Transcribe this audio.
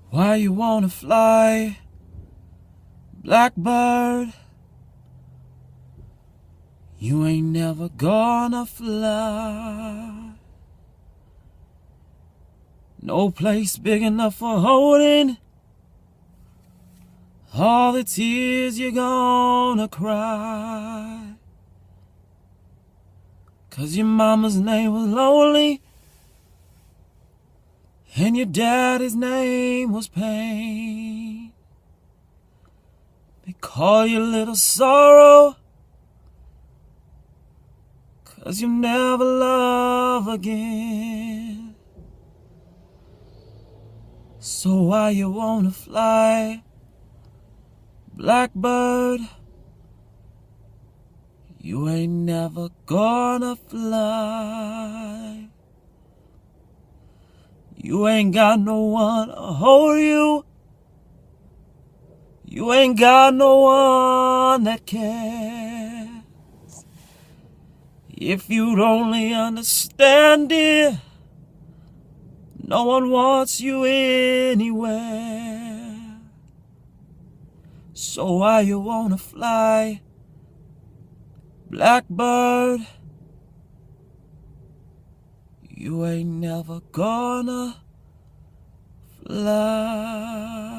Why you wanna fly, blackbird? You ain't never gonna fly. No place big enough for holding all the tears you're gonna cry. 'Cause your mama's name was lonely and your daddy's name was pain. They call you little sorrow 'cause you never love again. So why you wanna fly, blackbird? You ain't never gonna fly. You ain't got no one to hold you. You ain't got no one that cares. If you'd only understand it, no one wants you anywhere. So why you wanna fly, blackbird? You ain't never gonna fly.